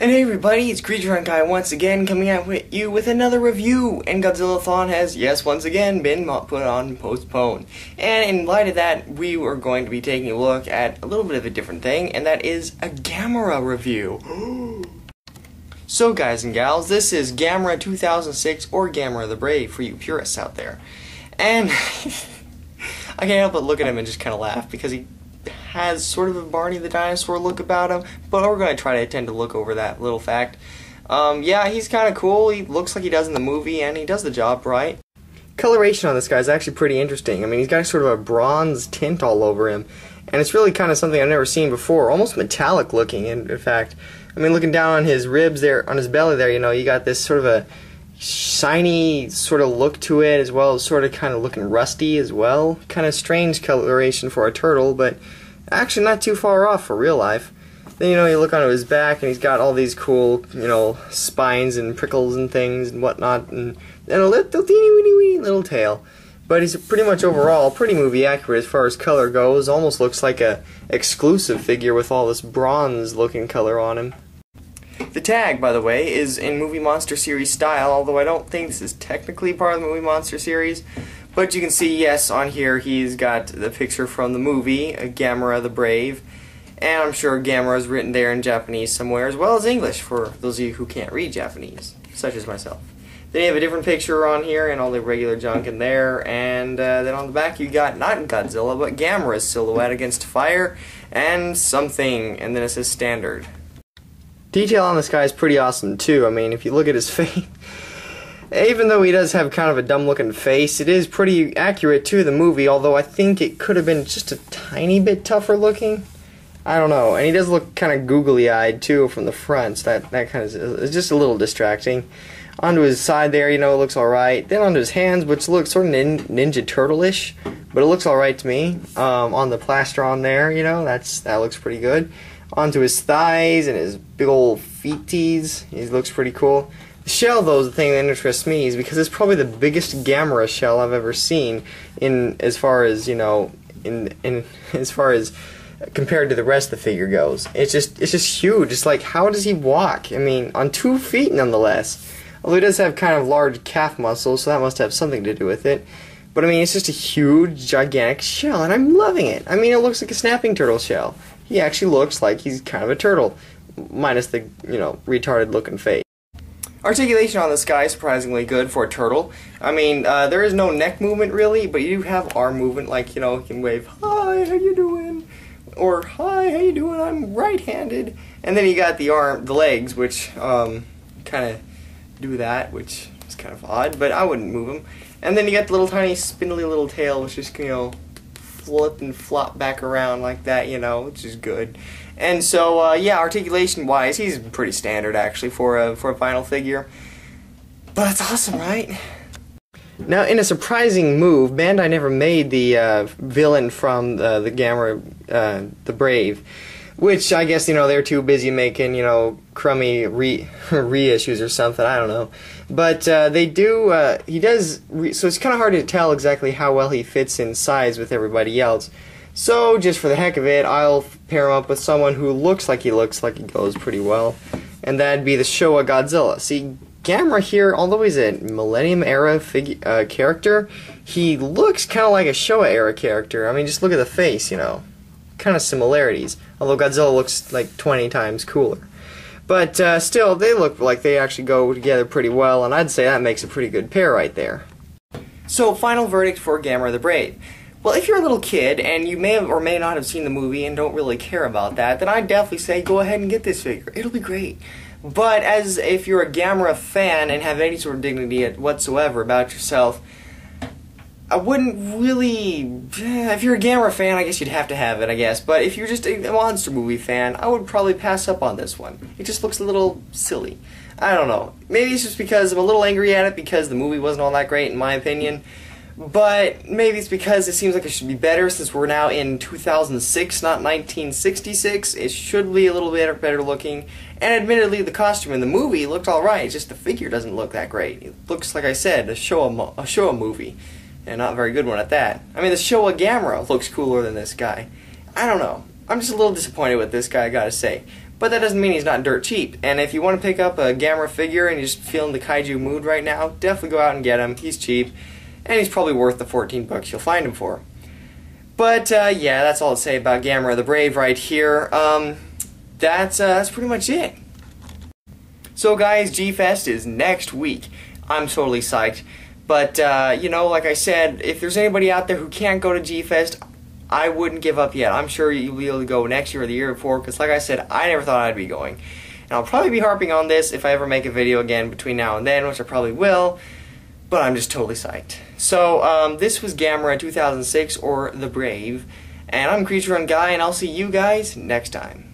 And hey everybody, it's Creature Hunt Guy once again coming out with you with another review, and Godzillathon has, yes, once again been put on postpone. And in light of that, we are going to be taking a look at a little bit of a different thing, and that is a Gamera review. So guys and gals, this is Gamera 2006, or Gamera the Brave for you purists out there. And I can't help but look at him and just kind of laugh, because he has sort of a Barney the Dinosaur look about him, but we're going to try to tend to look over that little fact. Yeah, he's kind of cool. He looks like he does in the movie, and he does the job right. Coloration on this guy is actually pretty interesting. I mean, he's got sort of a bronze tint all over him, and it's really kind of something I've never seen before, almost metallic looking, in fact. I mean, looking down on his ribs there, on his belly there, you know, you got this sort of a shiny sort of look to it, as well as sort of kind of looking rusty as well. Kind of strange coloration for a turtle, but actually not too far off for real life. Then, you know, you look onto his back and he's got all these cool, you know, spines and prickles and things and whatnot, and a little teeny weeny little tail. But he's pretty much overall pretty movie accurate as far as color goes. Almost looks like a exclusive figure with all this bronze looking color on him. The tag, by the way, is in Movie Monster series style, although I don't think this is technically part of the Movie Monster series. But you can see, yes, on here he's got the picture from the movie, Gamera the Brave, and I'm sure Gamera is written there in Japanese somewhere, as well as English, for those of you who can't read Japanese, such as myself. Then you have a different picture on here, and all the regular junk in there, and then on the back you got, not Godzilla, but Gamera's silhouette against fire, and something, and then it says standard. Detail on this guy is pretty awesome, too. I mean, if you look at his face, even though he does have kind of a dumb-looking face, it is pretty accurate to the movie, although I think it could have been just a tiny bit tougher looking. I don't know. And he does look kind of googly-eyed, too, from the front, so that kind of is just a little distracting. Onto his side there, you know, it looks alright. Then onto his hands, which look sort of Ninja Turtle-ish, but it looks alright to me. On the plastron there, you know, that looks pretty good. Onto his thighs and his big old feeties, he looks pretty cool. The shell, though, is the thing that interests me, is because it's probably the biggest Gamera shell I've ever seen, in as far as, you know, as far as compared to the rest of the figure goes. It's just huge. It's like, how does he walk? I mean, on 2 feet nonetheless. Although he does have kind of large calf muscles, so that must have something to do with it. But I mean, it's just a huge, gigantic shell, and I'm loving it. I mean, it looks like a snapping turtle shell. He actually looks like he's kind of a turtle, minus the, you know, retarded looking face. Articulation on this guy is surprisingly good for a turtle. I mean, there is no neck movement really, but you do have arm movement, like, you know, you can wave, "Hi, how you doing?" Or, "Hi, how you doing? I'm right-handed." And then you got the legs, which kind of do that, which is kind of odd, but I wouldn't move them. And then you got the little tiny spindly little tail, which just, you know, flip and flop back around like that, you know, which is good. And so, yeah, articulation-wise, he's pretty standard, actually, for a final figure. But it's awesome, right? Now, in a surprising move, Bandai never made the villain from the Gamera, the Brave, which I guess, you know, they're too busy making, you know, crummy reissues or something, I don't know. But they do, he does, so it's kind of hard to tell exactly how well he fits in size with everybody else. So, just for the heck of it, I'll pair him up with someone who looks like he goes pretty well, and that'd be the Showa Godzilla. See, Gamera here, although he's a Millennium Era character, he looks kind of like a Showa Era character. I mean, just look at the face, you know. Kind of similarities, although Godzilla looks like 20 times cooler. But still, they look like they actually go together pretty well, and I'd say that makes a pretty good pair right there. So, final verdict for Gamera the Brave. Well, if you're a little kid, and you may have or may not have seen the movie and don't really care about that, then I'd definitely say go ahead and get this figure. It'll be great. But as if you're a Gamera fan and have any sort of dignity whatsoever about yourself, I wouldn't really... If you're a Gamera fan, I guess you'd have to have it, I guess. But if you're just a monster movie fan, I would probably pass up on this one. It just looks a little silly. I don't know. Maybe it's just because I'm a little angry at it because the movie wasn't all that great, in my opinion. But maybe it's because it seems like it should be better since we're now in 2006, not 1966. It should be a little bit better looking. And admittedly, the costume in the movie looked alright. It's just the figure doesn't look that great. It looks, like I said, a Showa movie. And not a very good one at that. I mean, the Showa Gamera looks cooler than this guy. I don't know. I'm just a little disappointed with this guy, I gotta say. but that doesn't mean he's not dirt cheap. And if you want to pick up a Gamera figure and you're just feeling the kaiju mood right now, definitely go out and get him. He's cheap, and he's probably worth the 14 bucks you'll find him for. But yeah, that's all to say about Gamera the Brave right here. That's pretty much it. So guys, G-Fest is next week. I'm totally psyched. But, you know, like I said, if there's anybody out there who can't go to G-Fest, I wouldn't give up yet. I'm sure you'll be able to go next year or the year before, because like I said, I never thought I'd be going. And I'll probably be harping on this if I ever make a video again between now and then, which I probably will, but I'm just totally psyched. So, this was Gamera 2006, or The Brave, and I'm Creature Run Guy, and I'll see you guys next time.